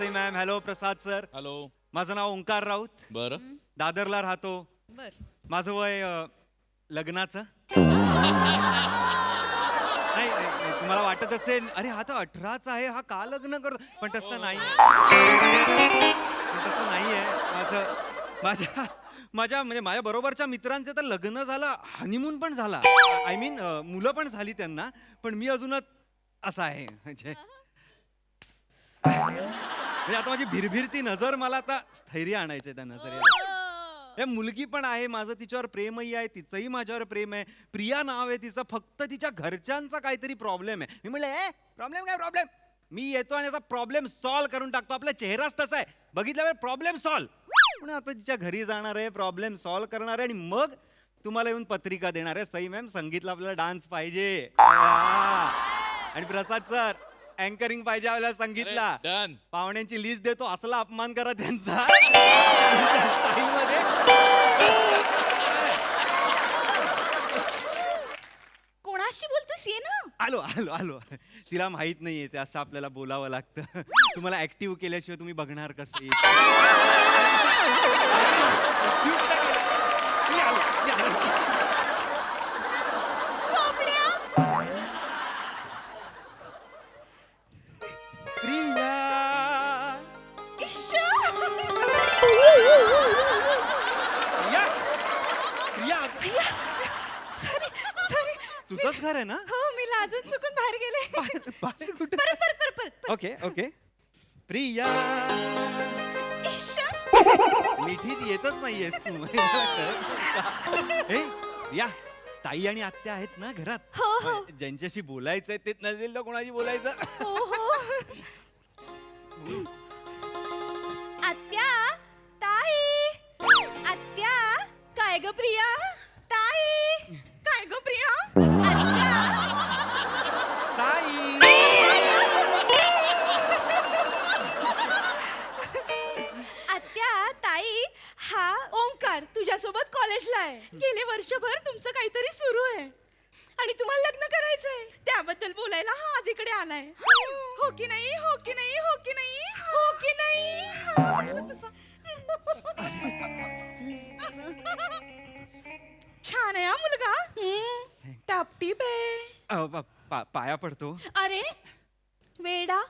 Vasai ma'am. Hello प्रसाद sir. Hello. माझं नाव ओंकार राऊत. बरं. दादरला राहतो. बर. माझं वय लग्नाचं. नाही नाही, तुम्हाला वाटत असेल अरे हा तर 18चा आहे, हा का लग्न करतो, पण तसं नाही. पण तसं नाहीये. माझ्या माझ्या म्हणजे माझ्या बरोबरच्या मित्रांचं तर लग्न झालं, हनीमून पण झाला, आय मीन मुलं पण झाली त्यांना, पण मी अजूनच असा आहे. म्हणजे आता माझी भिरभिरती नजर, मला आता स्थैर्य आणायचे त्या नजरेला. हे मुलगी पण आहे, माझं तिच्यावर प्रेमही आहे, तिचंही माझ्यावर प्रेम आहे. प्रिया नाव आहे तिचं, फक्त तिच्या घरच्यांचा काहीतरी प्रॉब्लेम आहे. मी म्हणलं प्रॉब्लेम काय प्रॉब्लेम, मी येतो आणि याचा प्रॉब्लेम सॉल्व्ह करून टाकतो. आपला चेहराच तसा आहे, बघितल्यावर प्रॉब्लेम सॉल्व्ह. पण आता तिच्या घरी जाणार आहे, प्रॉब्लेम सॉल्व्ह करणार आहे, आणि मग तुम्हाला येऊन पत्रिका देणार आहे. सई मॅम संगीतला आपल्याला डान्स पाहिजे, आणि प्रसाद सर अँकरिंग पाहिजे आपल्याला संगीतला. डन. पाहुण्यांची लिस्ट देतो, असला अपमान करा त्यांचा स्टाईल मध्ये. कोणाशी बोलतोस ये ना. आलो आलो आलो. तिला माहित नाहीये ते असं आपल्याला बोलावं लागतं. तुम्हाला ऍक्टिव्ह केल्याशिवाय तुम्ही बघणार कसं. तुझंच घर आहे ना. हो, मी लाजून चुकून बाहेर गेले. बाहेर कुठे. परत. Okay okay. प्रिया मिठीत येतच नाहीयेस तू. हे या ताई आणि आत्या आहेत ना घरात. हो. ज्यांच्याशी बोलायचंय ते नसेल तर कोणाशी बोलायचं. हो. आत्या, ताई, आत्या. काय ग प्रिया, ताई, काय ग प्रिया, आत्या. ताई. आत्या, ताई, हा ओंकार तुझ्यासोबत कॉलेजला आहे. गेले वर्षभर तुमचं काहीतरी सुरू आहे आणि तुम्हाला लग्न करायचंय, त्याबद्दल बोलायला हा आज इकडे आलाय. हो की नाही, हो की नाही, हो की नाही, हो की नाही. छान आहे हा मुलगा, टापटीप आहे. पाया पडतो. अरे वेडा.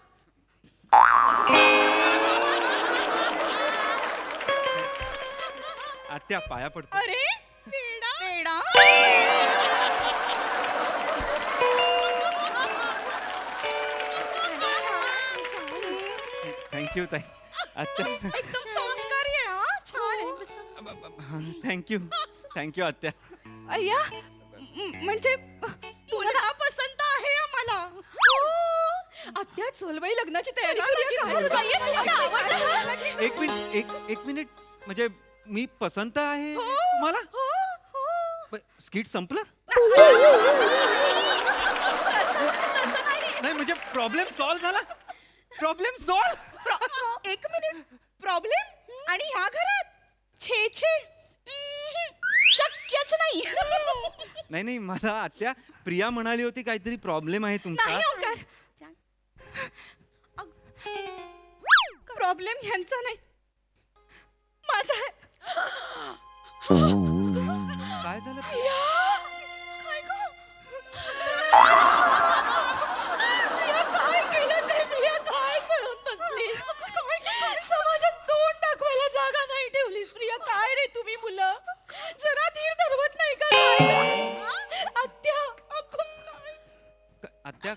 आत्या पाया पडतो. अरे वेडा. थँक्यू ताई. आत्या एकदम संस्कारी आहे हा. छान आहे. थँक्यू आत्या. अय्या, म्हणजे तुला पसंत आहे आम्हाला. आत्या चोलबाई लग्नाची तयारी करूया. एक मिनिट म्हणजे मी पसंत आहे तुम्हाला. स्किट संपलं नाही म्हणजे प्रॉब्लेम सॉल्व्ह झाला. Problem solve. एक मिनिट, प्रॉब्लेम आणि ह्या घरात छे शक्यच नाही. नाही मला आत्या प्रिया म्हणाली होती काहीतरी प्रॉब्लेम आहे तुमचा. नाही ओंकार, प्रॉब्लेम ह्यांचा नाही, माझा आहे. काय झालं. काय गं? प्रिया, काय केलंस हे? प्रिया, काय करून बसलीस? समाजात तोंड दाखवायला जागा नाही ठेवलीस. प्रिया, काय रे तुम्ही मुलं, जरा धीर धरवत नाही का? काय गं? आत्या, आत्या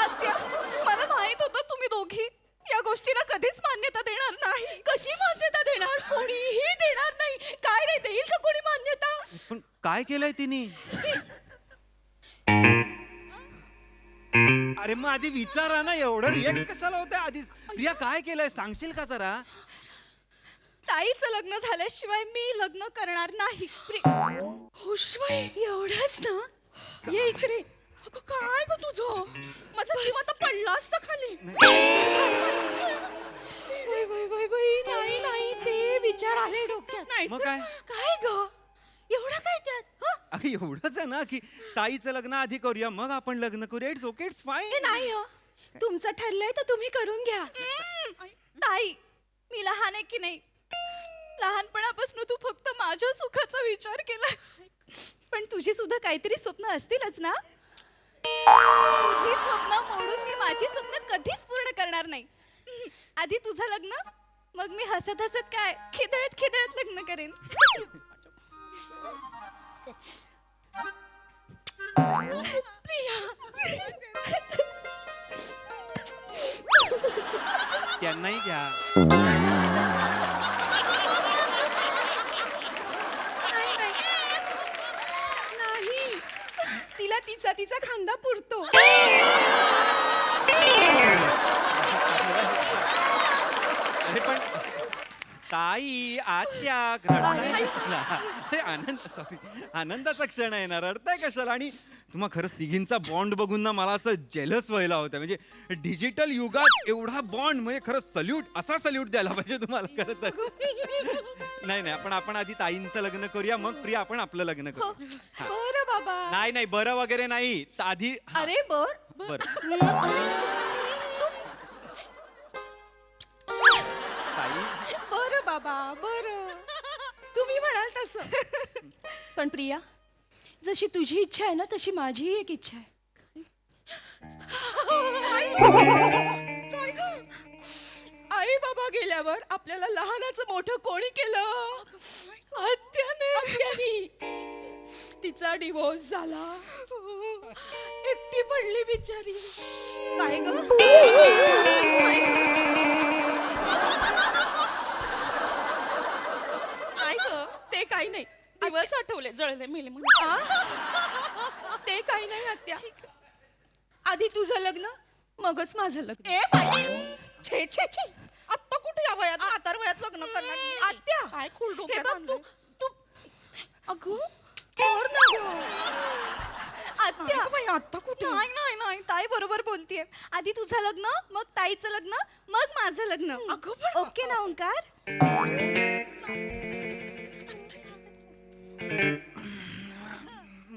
आत्या, मला माहित होतं तुम्ही दोघी या गोष्टीला कधीच मान्यता देणार नाही. कशी मान्यता देणार? कोणीही देणार नाही. काय रे, देईल का कोणी मान्यता? पण काय केलंय तिने. अरे मग आधी विचारा ना, एवढं रिएक्ट कशाला होतं आधीच. प्रिया काय केलंय सांगशील का जरा. ताईचं लग्न झाल्याशिवाय मी लग्न करणार नाही. हुशबाई, एवढंच ना. ये इकडे. अगं, काय ग तुझं, माझा जीव आता पडला असता खाली. नाही, ते विचार आले डोक्यात. मग काय? काय ग, एवढं काय त्यात. अगं एवढंच आहे ना की ताईचं लग्न आधी करूया मग आपण लग्न करूया. इट्स ओके, इट्स हे फाईन. नाही हो, तुमचं ठरलंय तर तुम्ही करून घ्या. ताई, मी लहान आहे की नाही? लहानपणापासून तू फक्त माझ्या सुखाचा विचार केलास, पण तुझी सुद्धा काहीतरी स्वप्न असतीलच ना? तुझी स्वप्न मोडून मी माझी स्वप्न कधीच पूर्ण करणार नाही. आधी तुझं लग्न, मग मी हसत हसत काय खिदळत खिदळत लग्न करेन. त्यांनाही घ्या. नाही, नाही. तिला तिचा खांदा पुरतो. अरे पण ताई, आत्या रडताय कशाला? अरे आनंद, सॉरी, आनंदाचा क्षण आहे ना, रडताय कशाला? आणि तुम्हा खरंच तिघींचा बॉन्ड बघून ना मला असं जेलस व्हायला होतं. म्हणजे डिजिटल युगात एवढा बॉन्ड, म्हणजे खरंच सल्यूट, असा सल्यूट द्यायला पाहिजे तुम्हाला खरं तर. नाही, आपण आधी ताईंचं लग्न करूया, मग प्रिया आपण आपलं लग्न करू. बरं बाबा. नाही बरं वगैरे नाही, आधी अरे बर. ताई. बरं बाबा, बरं, तुम्ही म्हणाल तसं. पण प्रिया, जशी तुझी इच्छा आहे ना तशी माझी एक इच्छा आहे. आई बाबा गेल्यावर आपल्याला लहानाचं मोठं कोणी केलं? आत्याने. तिचा डिवोर्स झाला, एकटी पडली बिचारी. काय ग? काय ग? ते काही नाही, दिवस आठवले, जळले मेले म्हणून. ते काही नाही आत्या. आधी तुझं लग्न, मगच माझं लग्न. ए बाई, छे छे छे, आत्ता कुठे या वयात, म्हातार वयात लग्न करणार? आत्या, काय खूळ हे डोक्यात बघ आणलंय? तू. अगं, कर ना गं. आत्या, नाही बाई, आत्ता कुठे? नाही नाही नाही, ताई बरोबर बोलतीये. आधी तुझं लग्न, मग ताईचं लग्न, मग माझं लग्न. अगं पण- ओके ना ओंकार?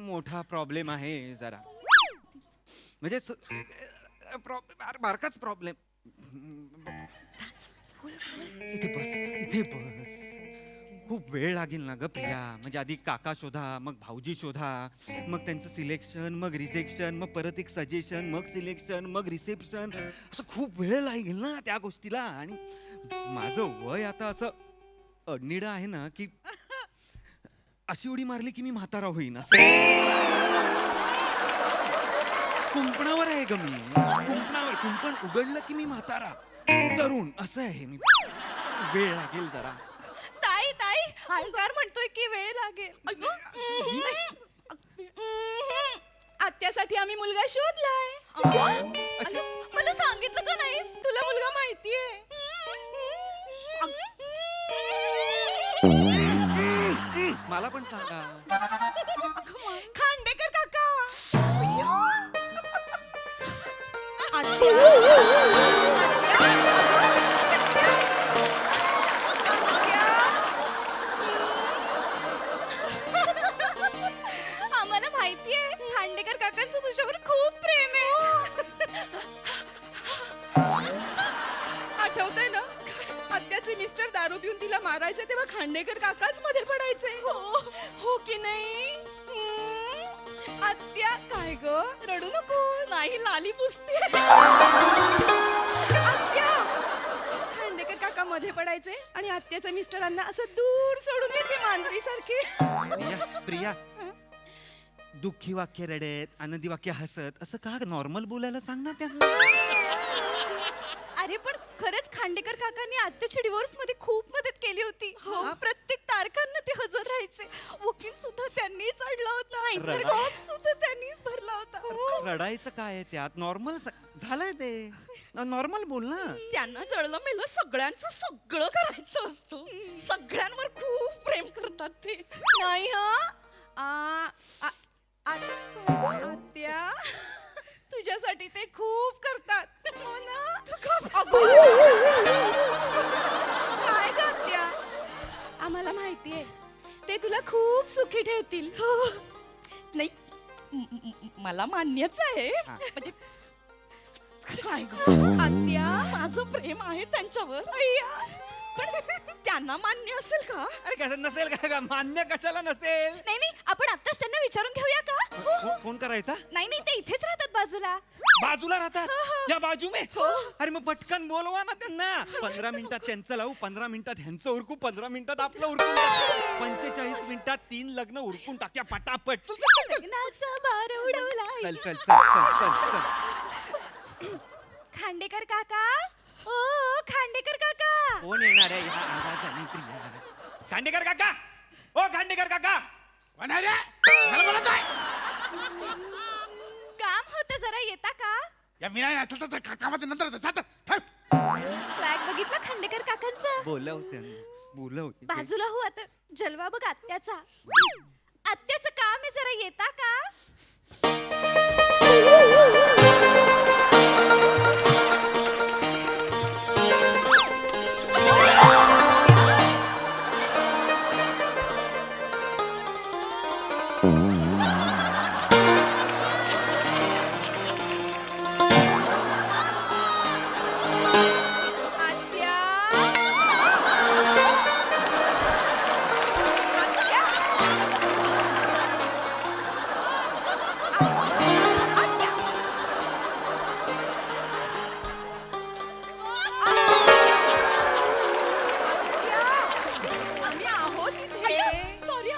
मोठा प्रॉब्लेम आहे जरा, म्हणजे बारकाच प्रॉब्लेम. इथे बस. खूप वेळ लागेल ना ग प्रिया. म्हणजे आधी काका शोधा, मग भाऊजी शोधा, मग त्यांचं सिलेक्शन, मग रिजेक्शन, मग परत एक सजेशन, मग सिलेक्शन, मग रिसेप्शन. असं खूप वेळ लागेल ना त्या गोष्टीला. आणि माझं वय आता असं अडनिडं आहे ना की अशी उडी मारली की मी म्हातारा होईन असं. कुंपणावर आहे ग मी, कुंपण उघडलं की मी म्हातारा तरुण असं आहे मी. वेळ लागेल जरा. ताई ताई, ओंकार म्हणतोय की वेळ लागेल. आत्यासाठी आम्ही मुलगा शोधलाय. मला सांगितलं का नाहीस? तुला मुलगा माहितीये? मला पण सांगा. खांडेकर काका. आम्हाला माहितीये खांडेकर काकांचं तुझ्यावर खूप प्रेम आहे. आठवतंय ना, आत्याचे मिस्टर दारू पिऊन तिला मारायचे तेव्हा खांडेकर काकाच मध्ये पडायचे. हो की नाही? आत्या, काय ग, रडू नको. नाही, लाली पुसते. आत्या, खांडेकर काका मध्ये पडायचे आणि आत्याच्या मिस्टरांना असं दूर सोडून द्यायचे मांजरी सारखे. प्रिया, दुःखी वाक्य रडत, आनंदी वाक्य हसत, असं का नॉर्मल बोलायला सांग ना त्यांना. अरे पण खरंच खांडेकर काकांनी आत्याच्या डिवोर्स मध्ये खूप मदत केली होती. प्रत्येक तारखांना ते हजर राहायचे. वकील सुद्धा त्यांनीच आणला होता, इंटरकॉम सुद्धा त्यांनीच भरला होता. रडायचं काय आहे त्यात? नॉर्मल झालंय ते, नॉर्मल बोल ना. त्यांना जळलं मेलं सगळ्यांचं सगळं करायचं असतं. सगळ्यांवर खूप प्रेम करतात ते. नाही आत्या, तुझ्यासाठी ते खूप करतात. हो ना? काय ग आत्या, आम्हाला माहितीये ते तुला खूप सुखी ठेवतील. हो, नाही मला मान्यच आहे हा. म्हणजे काय ग आत्या माझं प्रेम आहे त्यांच्यावर अय्या. पण त्यांना मान्य असेल का अरे कसं नसेल का मान्य कशाला नसेल नाही नाही आपण आत्ताच त्यांना विचारून घेऊया का फोन करायचा नाही नाही ते इथेच राहतात बाजूला बाजूला राहतात या बाजू में हो. अरे मग पटकन बोलवा ना त्यांना 15 मिनिटात त्यांचं लावू 15 मिनिटात ह्यांचं उरकू 15 मिनिटात आपलं उरकून टाकू. 45 मिनिटात 3 लग्न उरकून टाक्या पटापट चल चल चल लग्नाचा बार उडवला चल चल चल चल चल चल खांडेकर काका ओ खांडेकर काका कोण येणार आहे ह्या आवाजाने प्रिया खांडेकर काका ओ खांडेकर काका कोण आहे रे? मला बोलत आहे. काम होतं जरा येता का या मी नाही कामामध्ये नंतर जातात. थांब. स्वॅग बघितलं खांडेकर काकांचा बोलव त्यांना बोलव बाजूला हो आता जलवा बघ आत्याचा आत्याचं काम आहे जरा येता का आत्या आम्ही आहोत इथे सॉरी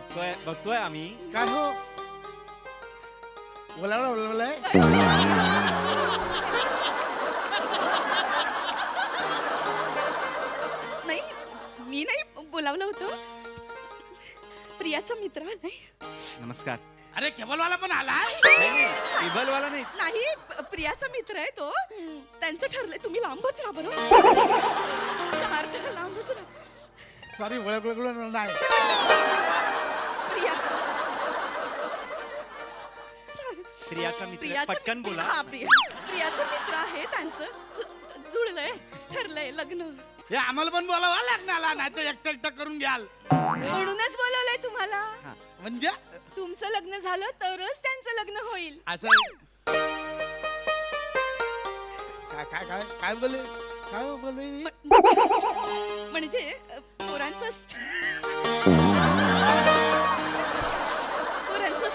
काय बघतोय आम्ही काय हो बोलावलं नाही मी नाही बोलावलं होतं प्रियाचा मित्र नाही नमस्कार अरे केबलवाला पण आलाय. टेबलवाला नाही नाही प्रियाचा मित्र आहे तो त्यांचं ठरलंय तुम्ही लांबच राहा बरं चार तर लांबच राहा सॉरी ओळखलं नाही. प्रिया प्रियाचा मित्र प्रियाचा पटकन बोला हा प्रियाचा मित्र आहे त्यांचं जुळलंय ठरलंय लग्न हे आम्हाला पण बोलावा लग्नाला नाही तर एकटं एकटं करून घ्याल. म्हणूनच बोलवलंय तुम्हाला म्हणजे तुमचं लग्न झालं तरच त्यांचं लग्न होईल असं आहे. काय काय काय काय बोले काय बोले म्हणजे पोरांचं असं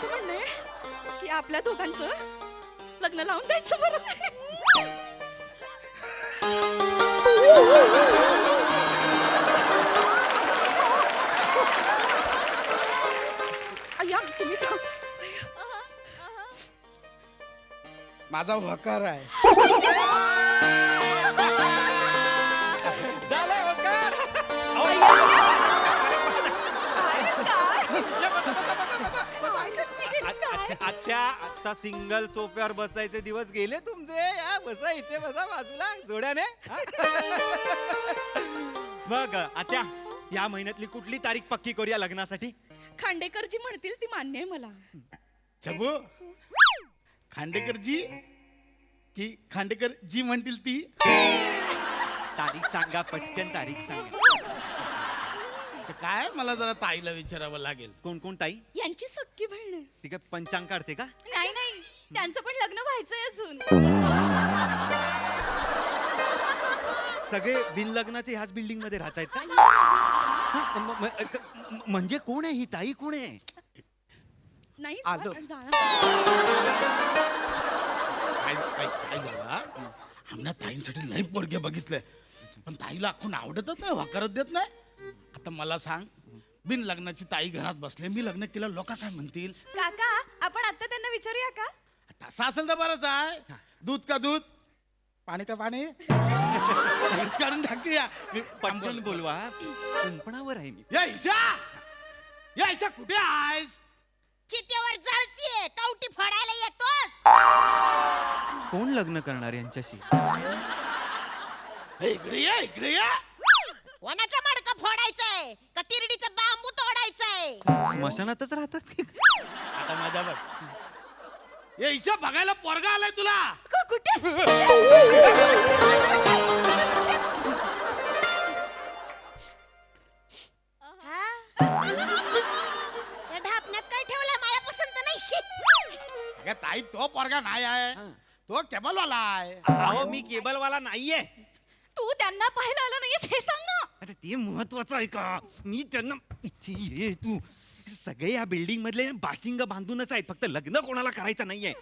म्हणणं आहे की आपल्या दोघांचं लग्न लावून द्यायचं बरं अय्या तुम्ही माझा होकार आहे. झालं होकार. आत्या आता सिंगल सोफ्यावर बसायचे दिवस गेले तुमचे बसा इथे बसा बाजूला जोड्याने मग आत्या या महिन्यातली कुठली तारीख पक्की करूया लग्नासाठी खांडेकर जी म्हणतील ती मान्य आहे मला छबू खांडेकरजी की खांडेकर जी म्हणतील ती तारीख सांगा पटकन तारीख सांगा तर काय मला जरा ताईला विचारावं लागेल. कोण कोण ताई यांची सख्खी बहीण आहे ती काय पंचांग काढते का नाही नाही त्यांचं पण लग्न व्हायचंय अजून सगळे बिनलग्नाचे ह्याच बिल्डिंग मध्ये राहत आहेत का म्हणजे कोण आहे ही ताई कोण आहे नाही आलो. जाणार. काय काय काय झाला आमना ताईंसाठी लई पोरगे बघितले पण ताईला आपण आवडतच नाही होकारच देत नाही. आता मला सांग बिन लग्नाची ताई घरात बसले मी लग्न केलं लोक काय म्हणतील. काका आपण आता त्यांना विचारूया का तसं असेल तर बरंच आहे. दूध का दूध पाणी का पाणी हेच काढून टाकूया. मी पटकन बोलवा कुंपणावर आहे मी या ईशा कुठे आहेस. चितेवर जळतीये कवटी फोडायला येतोस. कोण लग्न करणार यांच्याशी इकडे या इकडे या. वनाचं मडकं फोडायचंय का तिरडीचं बांबू तोडायचंय. स्मशानातच राहतात की आता माझ्या बघ ये ईशा बघायला पोरगा आलाय तुला. कुठे या ढापण्यात काय ठेवलं अगं ताई तो पोरगा नाही आहे तो केबलवाला आहे. अहो मी केबलवाला नाहीये. तू त्यांना पाहायला आला नाहीयेस हे सांग ना. आता ते महत्वाचं आहे का? मी त्यांना इथे ये तू. सगळे या बिल्डिंग मधले बाशिंग बांधूनच आहेत, फक्त लग्न कोणाला करायचं नाहीये.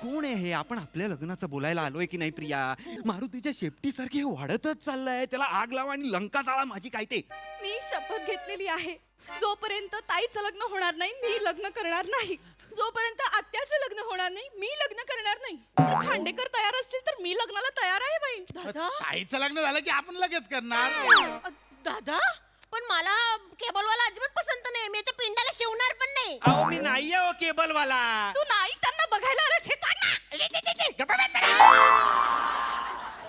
कोण आहे हे? आपण आपल्या लग्नाचं बोलायला आलोय की नाही प्रिया? मारुतीच्या शेपटीसारखे हे वाढतच चाललंय. त्याला आग लावा आणि लंका जाळा माझी काय ते. मी शपथ घेतलेली आहे, जोपर्यंत ताईचं लग्न होणार नाही मी लग्न करणार नाही. जोपर्यंत आत्याचं लग्न होणार नाही मी लग्न करणार नाही. पण खांडेकर तयार असतील तर मी लग्नाला तयार आहे बाई. दादा ताईचं लग्न झालं की आपण लगेच करणार. दादा पण मला केबलवाला अजिबात पसंत नाही. मी याच्या पिंडाला शिवणार पण नाही. अहो मी नाहीये हो केबलवाला. तू नाही त्यांना बघायला आलास हे सांग ना.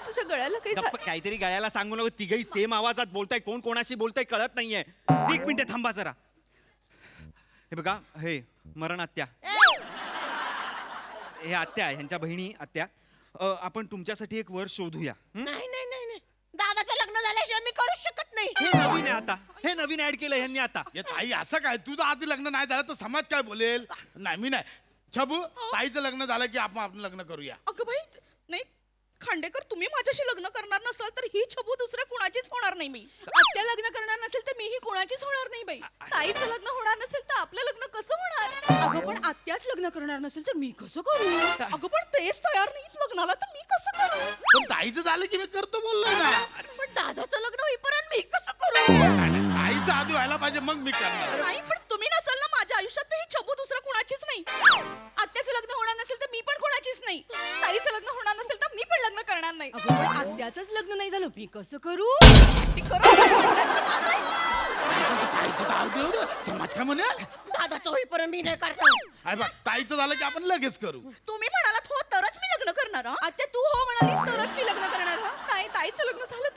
तुझ्या गळ्याला काही गप्प, काहीतरी गळ्याला सांगू नको. तिघही सेम आवाजात बोलताय. कोण कोणाशी बोलताय कळत नाहीये. एक मिनिट थांबा जरा. हे बघा, हे मरण आत्या, हे आत्या आहे, ह्यांच्या बहिणी आत्या. आपण तुमच्यासाठी एक वर शोधूया. हं? नाही नाही नाही नाही. दादाचं लग्न झाल्याशिवाय मी करूच शकत नाही. हे नवीन आहे आता. हे नवीन ऍड केलं ह्यांनी आता. ये ताई असं काय, तुझं आधी लग्न नाही झालं तर समाज काय बोलेल? नाही मी नाही. छबू ताईचं लग्न झालं की आपण लग्न करूया. अगं बाई नाही खांडेकर, तुम्ही माझ्याशी लग्न करणार नसाल तर ही छबू दुसऱ्या कुणाचीच होणार नाही. मी आत्या लग्न करणार नसेल तर मीही कोणाचीच होणार नाही बाई. ताईचं लग्न होणार नसेल तर आपलं लग्न कसं होणार? अगं पण आत्याच लग्न करणार नसेल तर मी कसं करू? अगं पण तेच तयार नाहीत लग्नाला तर मी कसं करू? पण ताईचं झालं की मी करतो बोललोय ना. पण दादाचं लग्न होईपर्यंत मी कसं करू? आणि ताईचं आधी व्हायला पाहिजे मग मी करणार. नाही पण तुम्ही नसाल ना माझ्या आयुष्यात तर ही छबू दुसऱ्या कुणाचीच नाही. आत्याचं लग्न होणार नसेल तर मी पण कोणाचीच नाही. ताईचं लग्न होणार नसेल तर मी पण लग्न करणार नाही. अगं पण आत्याचंच लग्न नाही झालं मी कसं करू? ती करा काय म्हणतात ते. ताईचं तर आधी होऊ दे. समाज काय म्हणेल? दादाचं होईपर्यंत मी नाही करणार. अरे बघ ताईचं झालं की आपण लगेच करू. तुम्ही म्हणालात हो तरच मी लग्न करणार. हं? आत्या तू हो म्हणालीस तरच मी लग्न करणार. ताईचं लग्न झालं